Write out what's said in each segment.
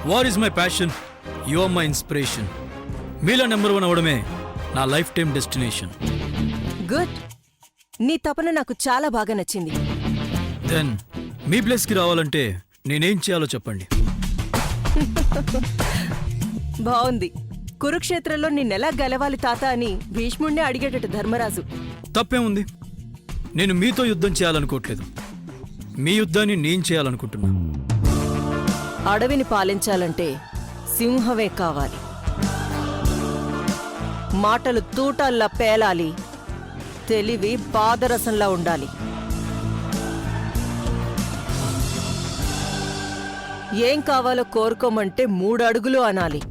War is my passion, you are my inspiration. మీలో number 1 అవడమే నా లైఫ్ టైం డెస్టినేషన్. గుడ్. నీ తపన నాకు చాలా బాగా నచ్చింది. దెన్ మీ ప్లేస్కి రావాలంటే నేనేం చేయాలో చెప్పండి. బావుంది. కురుక్షేత్రంలో నిన్నెలా గెలవాలి తాత అని భీష్ముణ్ణి అడిగేటట్టు ధర్మరాజు. తప్పేముంది? నేను మీతో యుద్ధం చేయాలనుకోవట్లేదు, మీ యుద్ధాన్ని నేను చేయాలనుకుంటున్నా. అడవిని పాలించాలంటే సింహమే కావాలి. మాటలు తూటాల్లా పేలాలి, తెలివి పాదరసంలా ఉండాలి. ఏం కావాలో కోరుకోమంటే 3 అడుగులు అనాలి.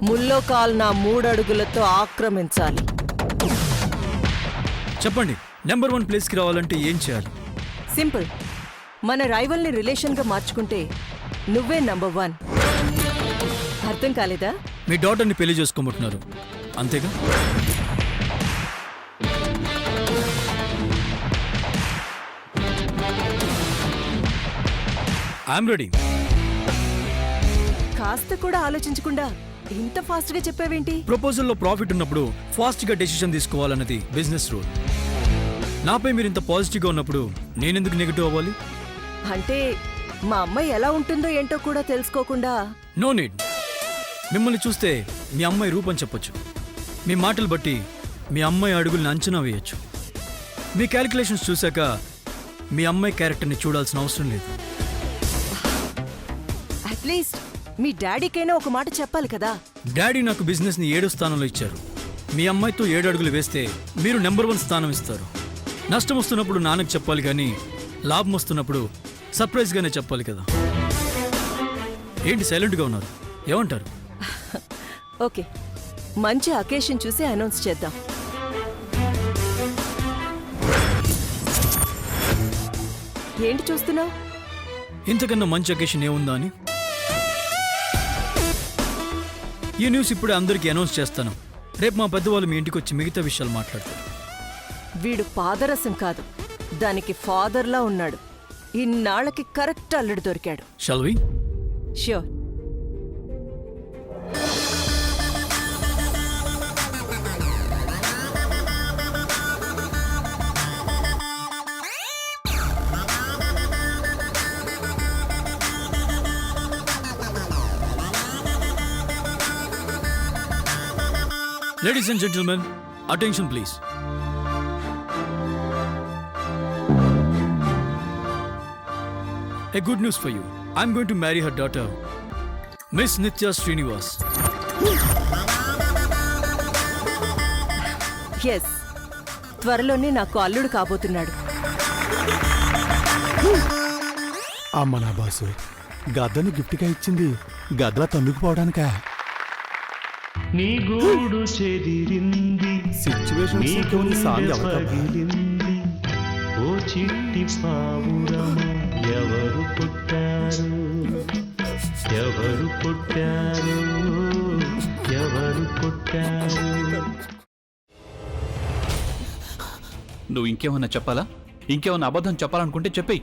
ముల్లో కాల్న 3 అడుగులతో ఆక్రమించాలి. చెప్పండి, నెంబర్ 1 ప్లేస్కి రావాలంటే ఏం చేయాలి? సింపుల్. మన రైవల్ని రిలేషన్గా మార్చుకుంటే నువ్వే నంబర్ 1. అర్థం కాలేదా? మీ డాటర్ని పెళ్లి చేసుకోమంటున్నారు అంతేగా? I'm ready. కాస్త కూడా ఆలోచించకుండా ఇంత ఫాస్ట్ గా చెప్పావేంటి? ప్రపోజల్లో ప్రాఫిట్ ఉన్నప్పుడు ఫాస్ట్ గా డెసిషన్ తీసుకోవాలన్నది బిజినెస్ రూల్. నాపై మీరు ఇంత పాజిటివ్ గా ఉన్నప్పుడు నేనెందుకు నెగిటివ్ అవ్వాలి? అంటే మా అమ్మాయి ఎలా ఉంటుందో ఏంటో కూడా తెలుసుకోకుండా? No need. మిమ్మల్ని చూస్తే మీ అమ్మాయి రూపం చెప్పొచ్చు, మీ మాటలు బట్టి మీ అమ్మాయి అడుగుల్ని అంచనా వేయచ్చు. మీ క్యాలిక్యులేషన్స్ చూశాక మీ అమ్మాయి క్యారెక్టర్ని చూడాల్సిన అవసరం లేదు. అట్లీస్ట్ మీ డాడీకైనా ఒక మాట చెప్పాలి కదా. డాడీ నాకు బిజినెస్ని 7వ స్థానంలో ఇచ్చారు. మీ అమ్మాయితో 7 అడుగులు వేస్తే మీరు నెంబర్ 1 స్థానం ఇస్తారు. నష్టం వస్తున్నప్పుడు నాన్నకు చెప్పాలి, కానీ లాభం వస్తున్నప్పుడు సర్ప్రైజ్గానే చెప్పాలి కదా. ఏంటి సైలెంట్గా ఉన్నారు? ఏమంటారు? ఓకే, మంచి అకేషన్ చూసి అనౌన్స్ చేద్దాం. ఏంటి చూస్తున్నావు? ఇంతకన్నా మంచి అకేషన్ ఏముందా అని. ఈ న్యూస్ ఇప్పుడే అందరికీ అనౌన్స్ చేస్తాను. రేపు మా పెద్దవాళ్ళు మీ ఇంటికి వచ్చి మిగతా విషయాలు మాట్లాడతారు. వీడు పాదరసం కాదు, దానికి ఫాదర్లా ఉన్నాడు. ఇన్నాళ్ళకి కరెక్ట్ అల్లుడు దొరికాడు. Shall we? Sure. Ladies and gentlemen, attention please. A good news for you. I'm going to marry her daughter, Miss Nitya Srinivas. Yes, త్వరలోనే నాకు అల్లుడు కాబోతున్నాడు. అమ్మ నా బాసు, గద్దని గిఫ్ట్గా ఇచ్చింది గద్ద తన్నుకుపోవడానికా? నీ గూడు చెదిరింది, సిచ్యువేషన్ సాంగ్ పగిలింది. ఓ చిట్టి పావురము, ఎవరు పుట్టారు, ఎవరు పుట్టారు, ఎవరు పుట్టారు? నువ్వు ఇంకేమన్నా చెప్పాలా? ఇంకేమన్నా అబద్ధం చెప్పాలనుకుంటే చెప్పేయి.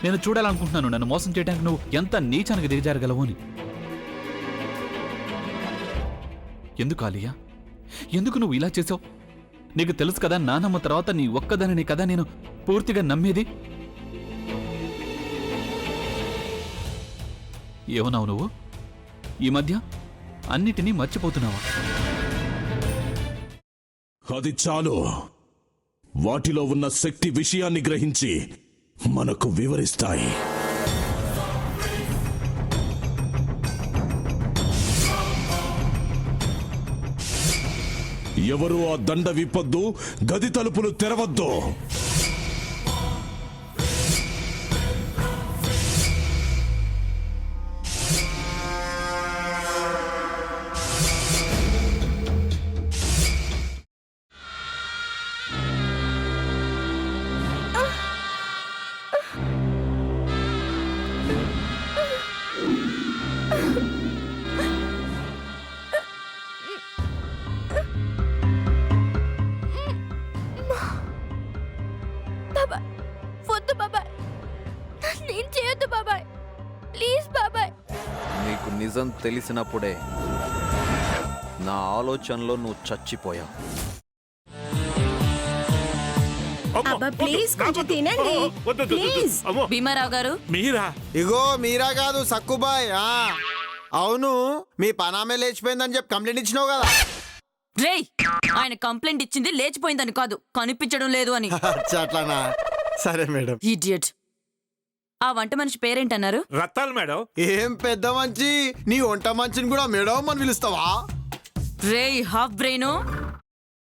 నేను చూడాలనుకుంటున్నాను నన్ను మోసం చేయడానికి నువ్వు ఎంత నీచానికి దిగజారగలవు అని. ఎందుకు ఆలియా, ఎందుకు నువ్వు ఇలా చేసావు? నీకు తెలుసు కదా, నానమ్మ తర్వాత నీ ఒక్కదానిని కదా నేను పూర్తిగా నమ్మేది. ఏమన్నావు నువ్వు? ఈ మధ్య అన్నిటినీ మర్చిపోతున్నావా? అది చాలు. వాటిలో ఉన్న శక్తి విషయాన్ని గ్రహించి మనకు వివరిస్తాయి. ఎవరు ఆ దండ విప్పొద్దు, గది తలుపులు తెరవద్దు. నిజం తెలిసినప్పుడే నా ఆలోచనలో నువ్వు చచ్చిపోయావు. అబ్బా ప్లీజ్ కొంచెం తినండి ప్లీజ్. భీమారావు గారు మీరా? ఇగో మీరా కాదు సక్కుబాయ్. అవును, మీ పనామే లేచిపోయిందని చెప్పి కంప్లైంట్ ఇచ్చినావు కదా. రేయ్, ఆయన కంప్లైంట్ ఇచ్చింది లేచిపోయిందని కాదు, కనిపించడం లేదు అని. అచ్చా, అట్లానా? సరే మేడం. ఇడియట్. ఆ వంట మనిషి పేరేంటన్నారు? రత్తాలు మేడం. ఏం పెద్ద మంచి, నీ వంట మంచిని కూడా మేడం అని పిలుస్తావా? రేయ్ హాఫ్ బ్రెయిన్,